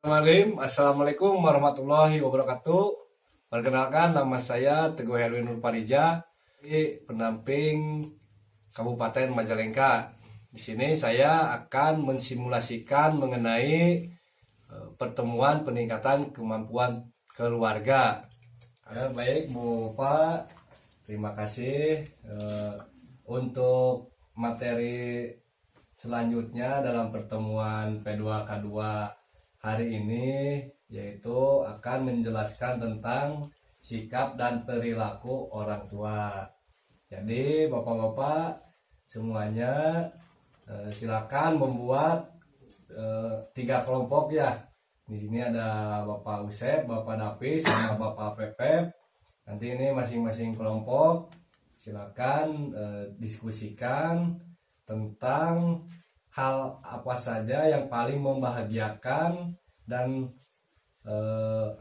Assalamualaikum warahmatullahi wabarakatuh. Perkenalkan, nama saya Teguh Herwin Nurparija, pendamping Kabupaten Majalengka. Di sini saya akan mensimulasikan mengenai pertemuan peningkatan kemampuan keluarga. Baik Bu Pak, terima kasih untuk materi selanjutnya dalam pertemuan P2K2 hari ini, yaitu akan menjelaskan tentang sikap dan perilaku orang tua. Jadi bapak-bapak semuanya silakan membuat 3 kelompok ya. Di sini ada Bapak Usep, Bapak Dapi, sama Bapak Pepep. Nanti ini masing-masing kelompok silakan diskusikan tentang hal apa saja yang paling membahagiakan dan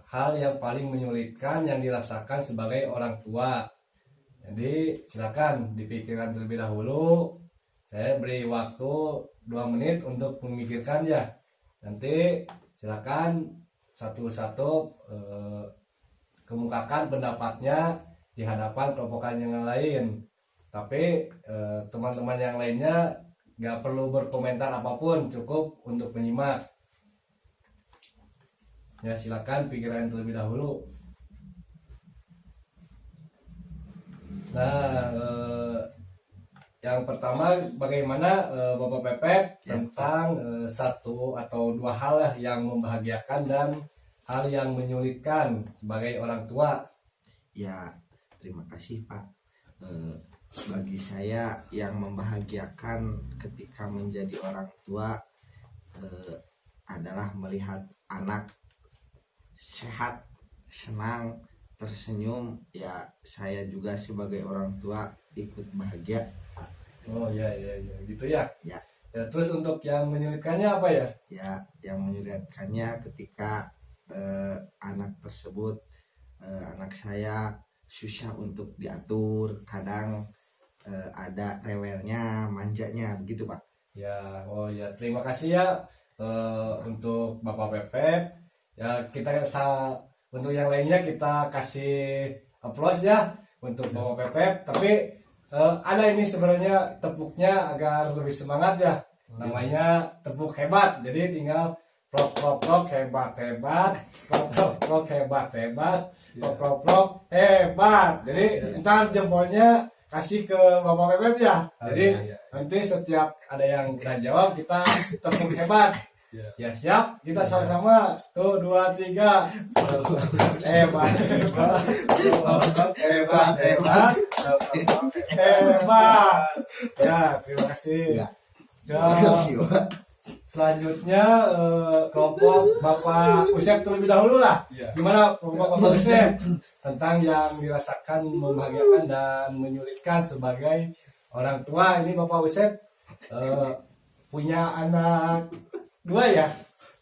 hal yang paling menyulitkan yang dirasakan sebagai orang tua. Jadi silakan dipikirkan terlebih dahulu. Saya beri waktu 2 menit untuk memikirkan ya. Nanti silakan satu-satu kemukakan pendapatnya di hadapan kelompokan yang lain. Tapi teman-teman yang lainnya gak perlu berkomentar apapun, cukup untuk menyimak. Ya, silakan pikiran terlebih dahulu. Nah, yang pertama bagaimana Bapak Pepep tentang 1 atau 2 hal lah yang membahagiakan dan hal yang menyulitkan sebagai orang tua. Ya, terima kasih Pak. Bagi saya yang membahagiakan ketika menjadi orang tua adalah melihat anak sehat, senang, tersenyum. Ya, saya juga sebagai orang tua ikut bahagia. Oh ya gitu ya. Ya. Ya, terus untuk yang menyulitkannya apa ya? Ya, yang menyulitkannya ketika anak tersebut, anak saya susah untuk diatur, kadang ada rewelnya, manjanya, begitu Pak. Ya, oh ya, terima kasih ya untuk Bapak Pepep. Ya, untuk yang lainnya kita kasih aplaus ya untuk Bapak Pepep. Tapi ada ini sebenarnya tepuknya agar lebih semangat ya. Namanya tepuk hebat. Jadi tinggal prok hebat, prok hebat, prok hebat. Jadi ntar jempolnya kasih ke Bapak Pepep ya. Jadi nanti setiap ada yang udah jawab kita tepuk hebat. Ya siap, kita sama-sama. Tuh 2, 3. Hebat. Ya, terima kasih. Selanjutnya kelompok Bapak Usep terlebih dahulu lah. Gimana Bapak Usep tentang yang dirasakan membahagiakan dan menyulitkan sebagai orang tua? Ini Bapak Usep punya anak 2 ya?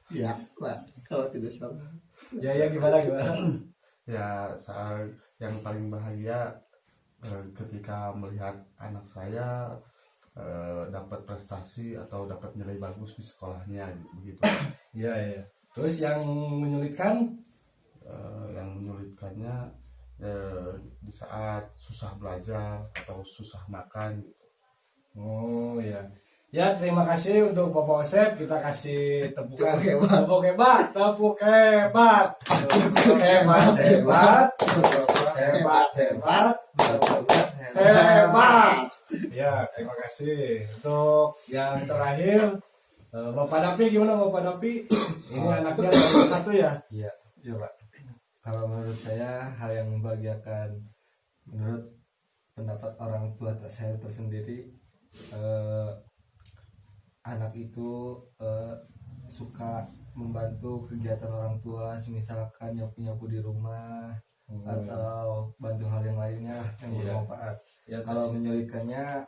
Ya Pak, kalau tidak salah. Ya gimana? Ya, saya yang paling bahagia ketika melihat anak saya dapat prestasi atau dapat nilai bagus di sekolahnya begitu. Ya. Terus yang menyulitkan? Yang menyulitkannya di saat susah belajar atau susah makan gitu. Oh ya. Ya, terima kasih untuk Bapak Usep. Kita kasih tepukan. Tepuk hebat. Ya, terima kasih. Untuk yang terakhir Bapak Dapi, gimana Bapak Dapi? Ini anaknya nomor 1 ya? Iya Pak. Kalau menurut saya hal yang membahagiakan menurut pendapat orang tua saya tersendiri, anak itu suka membantu kegiatan orang tua, misalkan nyapu-nyapu di rumah atau bantu hal yang lainnya yang bermanfaat. Ya, kalau menyulitkannya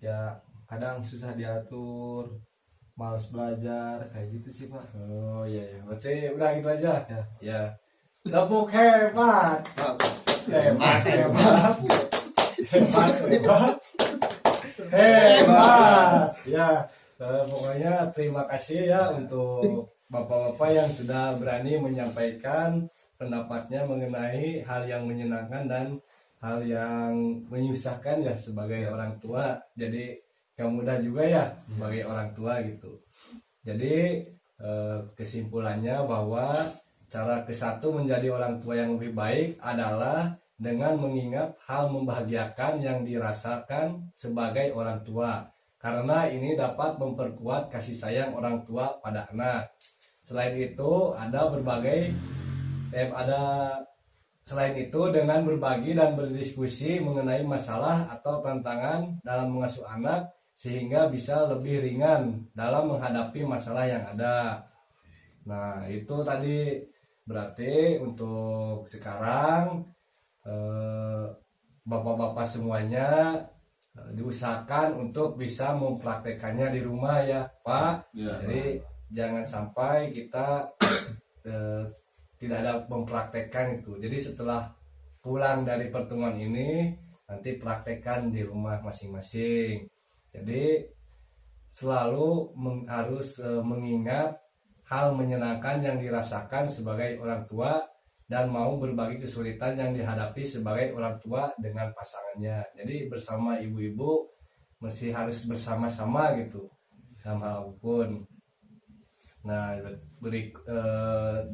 ya kadang susah diatur, malas belajar, kayak gitu sih Pak. Oh iya, berarti udah gitu aja. Ya. Tepuk hebat. Hebat. Ya, pokoknya terima kasih ya untuk bapak-bapak yang sudah berani menyampaikan pendapatnya mengenai hal yang menyenangkan dan hal yang menyusahkan ya sebagai orang tua. Jadi gak mudah juga ya sebagai orang tua gitu. Jadi kesimpulannya bahwa cara ke-1 menjadi orang tua yang lebih baik adalah dengan mengingat hal membahagiakan yang dirasakan sebagai orang tua, karena ini dapat memperkuat kasih sayang orang tua pada anak. Selain itu selain itu dengan berbagi dan berdiskusi mengenai masalah atau tantangan dalam mengasuh anak sehingga bisa lebih ringan dalam menghadapi masalah yang ada. Nah, itu tadi berarti untuk sekarang bapak-bapak semuanya diusahakan untuk bisa mempraktekannya di rumah ya Pak. Jadi jangan sampai kita tidak ada mempraktekkan itu. Jadi setelah pulang dari pertemuan ini nanti praktekkan di rumah masing-masing. Jadi selalu harus mengingat hal menyenangkan yang dirasakan sebagai orang tua dan mau berbagi kesulitan yang dihadapi sebagai orang tua dengan pasangannya. Jadi bersama ibu-ibu masih harus bersama-sama gitu dalam hal apapun. Nah,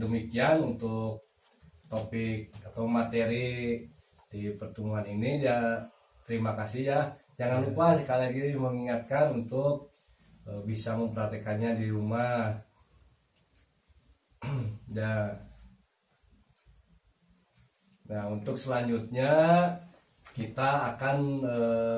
demikian untuk topik atau materi di pertemuan ini ya. Terima kasih ya. Jangan lupa sekali lagi mengingatkan untuk bisa mempraktekannya di rumah. Nah, untuk selanjutnya kita akan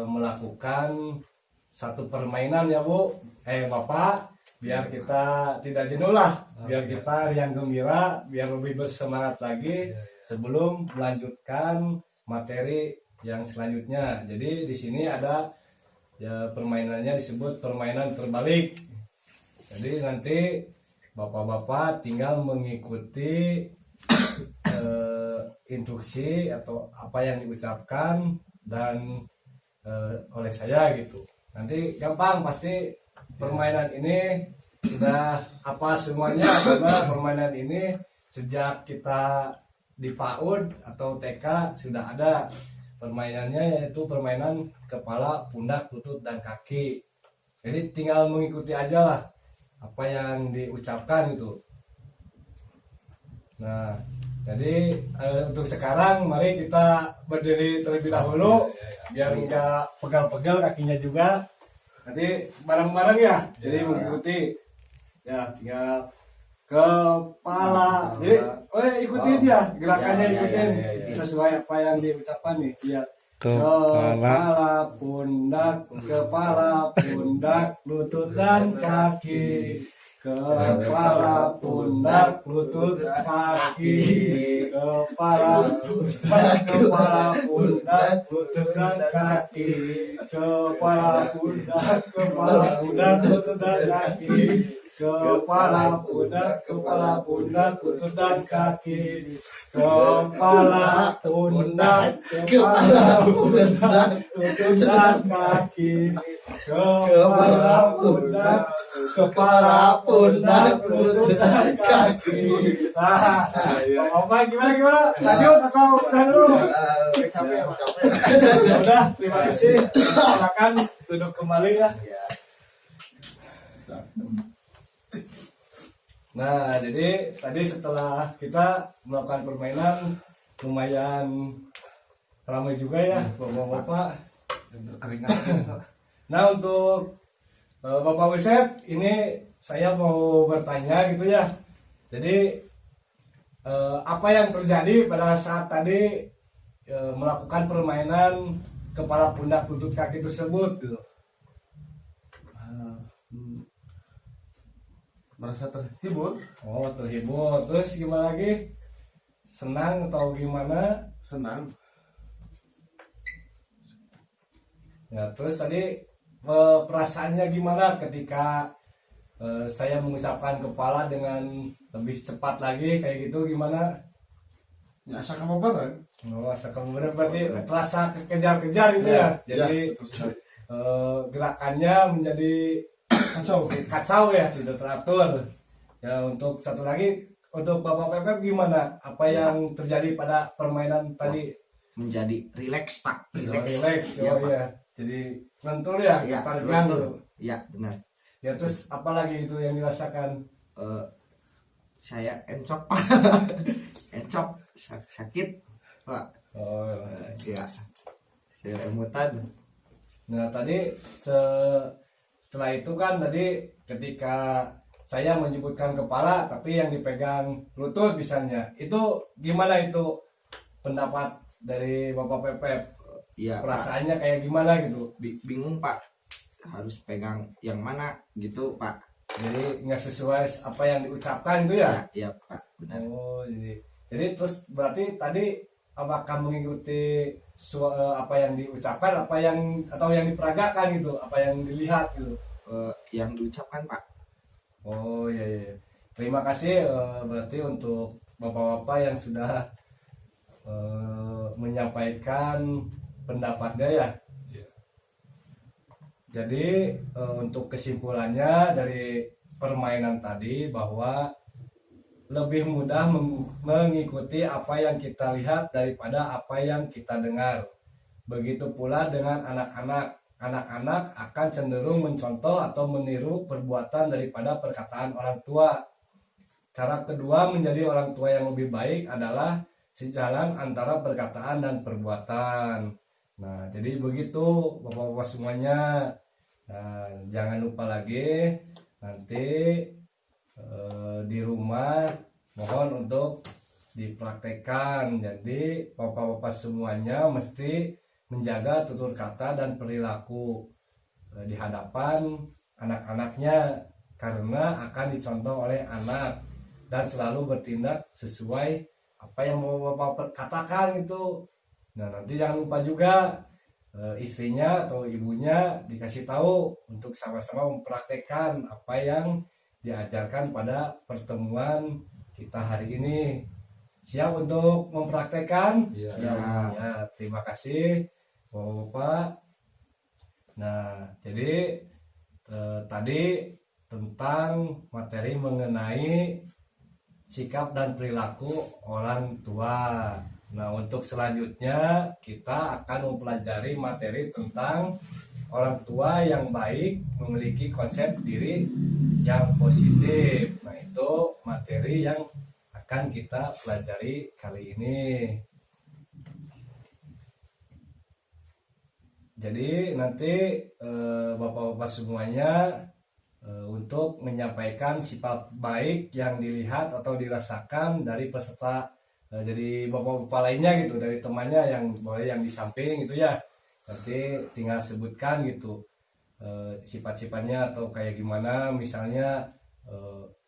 melakukan satu permainan ya Bu, Bapak, biar kita tidak jenuh lah, biar kita riang gembira, biar lebih bersemangat lagi sebelum melanjutkan materi yang selanjutnya. Jadi di sini ada ya permainannya disebut permainan terbalik. Jadi nanti bapak-bapak tinggal mengikuti instruksi atau apa yang diucapkan dan oleh saya gitu. Nanti gampang, pasti permainan ini sudah apa semuanya, karena permainan ini sejak kita di PAUD atau TK sudah ada permainannya, yaitu permainan kepala, pundak, lutut, dan kaki. Jadi tinggal mengikuti aja lah apa yang diucapkan itu. Nah, jadi untuk sekarang mari kita berdiri terlebih dahulu biar enggak pegal-pegal kakinya juga. Nanti bareng-bareng ya. Jadi mengikuti ya, tinggal kepala. Jadi ikutin ya gerakannya, ikutin sesuai apa yang diucapkan nih. Iya. Kepala, pundak, lutut dan kaki. Kepala, pundak, lutut, kaki. Kepala, pundak, lutut dan kaki. Kepala, pundak, lutut dan kaki. Kepala, pundak, lutut dan kaki. Kepala, pundak, lutut dan kaki. Kepala, pundak, lutut dan kaki. Nah, Bapak gimana? Lanjut atau udah dulu? Capek. Udah, terima kasih. Silakan duduk kembali ya. Nah, jadi tadi setelah kita melakukan permainan lumayan ramai juga ya bapak-bapak. Nah, untuk Bapak Wisep, ini saya mau bertanya gitu ya. Jadi apa yang terjadi pada saat tadi melakukan permainan kepala, pundak, lutut, kaki tersebut gitu? Merasa terhibur. Oh, terhibur. Terus gimana lagi? Senang atau gimana? Senang. Ya, terus tadi perasaannya gimana ketika saya mengucapkan kepala dengan lebih cepat lagi kayak gitu, gimana? Ya, asa kababaran. Oh, asa kamu berarti terasa kejar-kejar gitu ya. Jadi gerakannya menjadi kacau ya, tidak teratur. Ya, untuk satu lagi, untuk Bapak Pepep gimana? Apa yang terjadi pada permainan tadi? Menjadi rileks Pak, Relax, ya, oh Pak. iya. Jadi ngentul ya, Ya, tarikan betul. tuh. Ya benar. Ya terus apa lagi itu yang dirasakan? Eh, saya encok Pak. Encok sakit Pak. Oh, Ya saya remutan. nah tadi setelah itu kan tadi ketika saya menyebutkan kepala tapi yang dipegang lutut misalnya, itu gimana itu pendapat dari Bapak Pepep? Iya Pak. Perasaannya kayak gimana gitu? Bingung Pak, harus pegang yang mana gitu Pak. Jadi nggak sesuai apa yang diucapkan itu ya? Iya Pak, benar. Oh, jadi terus berarti tadi apakah mengikuti apa yang diucapkan, apa yang atau yang diperagakan gitu, apa yang dilihat gitu? Yang diucapkan Pak. Oh iya, iya. Terima kasih berarti untuk bapak-bapak yang sudah menyampaikan pendapatnya ya. Jadi untuk kesimpulannya dari permainan tadi bahwa lebih mudah mengikuti apa yang kita lihat daripada apa yang kita dengar. Begitu pula dengan anak-anak. Anak-anak akan cenderung mencontoh atau meniru perbuatan daripada perkataan orang tua. Cara kedua menjadi orang tua yang lebih baik adalah sejalan antara perkataan dan perbuatan. Nah, jadi begitu bapak-bapak semuanya. Nah, jangan lupa lagi nanti di rumah mohon untuk dipraktekkan. Jadi bapak-bapak semuanya mesti menjaga tutur kata dan perilaku di hadapan anak-anaknya karena akan dicontoh oleh anak dan selalu bertindak sesuai apa yang mau bapak katakan itu. Nah, nanti jangan lupa juga istrinya atau ibunya dikasih tahu untuk sama-sama mempraktekkan apa yang diajarkan pada pertemuan kita hari ini. Siap untuk mempraktekkan? Iya. Ya, terima kasih Bapak. Nah, jadi tadi tentang materi mengenai sikap dan perilaku orang tua. Nah, untuk selanjutnya kita akan mempelajari materi tentang orang tua yang baik memiliki konsep diri yang positif. Nah, itu materi yang akan kita pelajari kali ini. Jadi nanti bapak-bapak semuanya untuk menyampaikan sifat baik yang dilihat atau dirasakan dari peserta, jadi bapak-bapak lainnya gitu, dari temannya yang boleh yang di samping gitu ya. Nanti tinggal sebutkan gitu sifat-sifatnya atau kayak gimana, misalnya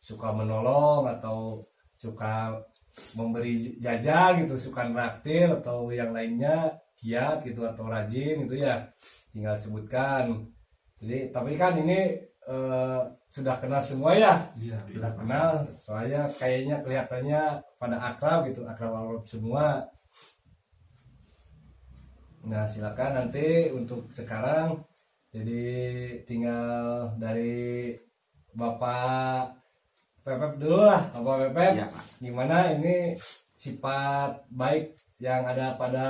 suka menolong atau suka memberi jajan gitu, suka traktir atau yang lainnya, giat gitu atau rajin gitu ya, tinggal sebutkan. Jadi tapi kan ini sudah kenal semua ya. Iya. Sudah kenal, soalnya kayaknya kelihatannya pada akrab gitu, akrab semua. Nah, silakan nanti untuk sekarang jadi tinggal dari Bapak Pepep dulu lah. Bapak Pepep, Ya, Pak. gimana ini sifat baik yang ada pada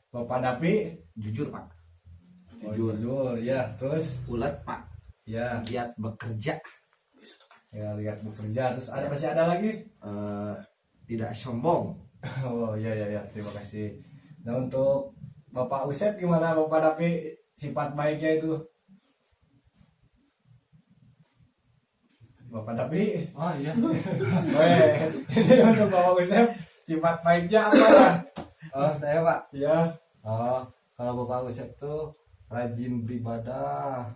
Bapak Dapi? Jujur Pak. Oh, Jujur. jujur ya. Terus Ulet Pak. ya, Giat bekerja. ya lihat bekerja. Terus ada masih ada lagi? Tidak sombong. Oh iya, iya, terima kasih. Nah, untuk Bapak Usep gimana Bapak Dapi sifat baiknya itu? Bapak Dapi? Oh iya. Weh, ini untuk Bapak Usep sifat baiknya apa ya? Oh saya Pak. Ya, Oh kalau Bapak Usep tuh rajin beribadah.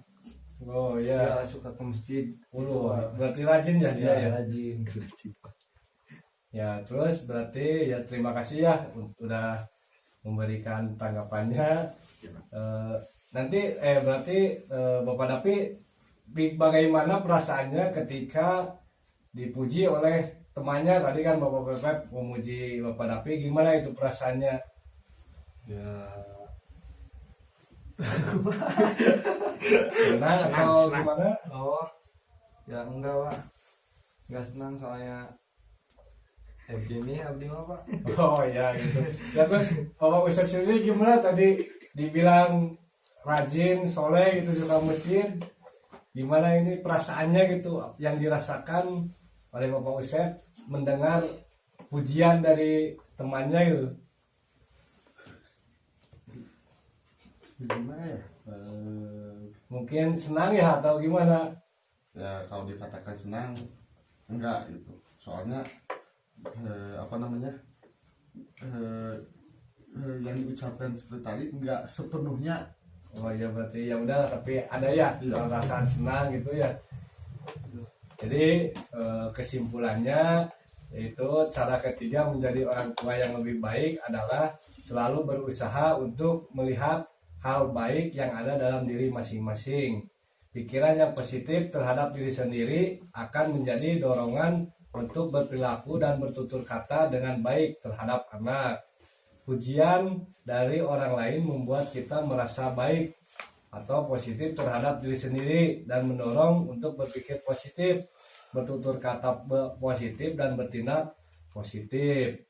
oh Dia iya. suka ke masjid. Oh, berarti rajin ya dia Dia ya. rajin. Ya, terus berarti ya terima kasih ya udah memberikan tanggapannya. Nanti berarti Bapak Dapi bagaimana perasaannya ketika dipuji oleh temannya tadi kan Bapak Pepep memuji Bapak Dapi, gimana itu perasaannya? Ya Senang atau senang. gimana? oh ya enggak Pak. nggak senang soalnya begini abdi mah Pak. Oh ya gitu. Ya terus Bapak Usep sendiri gimana tadi dibilang rajin, soleh gitu, suka mesin. Gimana ini perasaannya gitu yang dirasakan oleh Bapak Usep mendengar pujian dari temannya gitu. Gimana ya? Mungkin senang ya atau gimana? Ya kalau dikatakan senang enggak gitu. Soalnya apa namanya? Yang diucapkan seperti tadi enggak sepenuhnya. Oh ya berarti ya udah, tapi ada ya Iya. perasaan senang gitu ya. Jadi kesimpulannya yaitu cara ketiga menjadi orang tua yang lebih baik adalah selalu berusaha untuk melihat hal baik yang ada dalam diri masing-masing. Pikiran yang positif terhadap diri sendiri akan menjadi dorongan untuk berperilaku dan bertutur kata dengan baik terhadap anak. Pujian dari orang lain membuat kita merasa baik atau positif terhadap diri sendiri dan mendorong untuk berpikir positif, bertutur kata positif dan bertindak positif.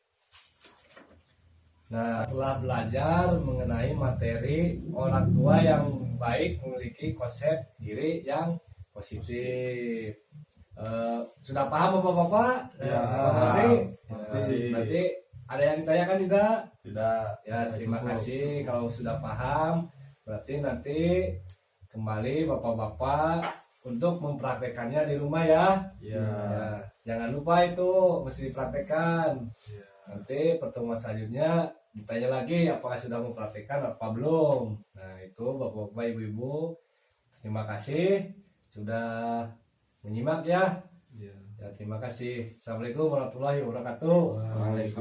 Nah, setelah belajar mengenai materi orang tua yang baik memiliki konsep diri yang positif. Sudah paham Bapak-bapak? Ya, Berarti, berarti ada yang ditanyakan tidak? Tidak. Ya, terima kasih kalau sudah paham. Berarti nanti kembali Bapak-bapak untuk mempraktekannya di rumah ya. Iya. Ya, jangan lupa itu mesti dipraktekkan. Nanti pertemuan selanjutnya ditanya lagi apakah sudah mempraktekkan apa belum. Nah, itu Bapak-bapak, Ibu-ibu, terima kasih sudah menyimak ya. Iya. Ya, terima kasih. Assalamualaikum warahmatullahi wabarakatuh. Waalaikumsalam.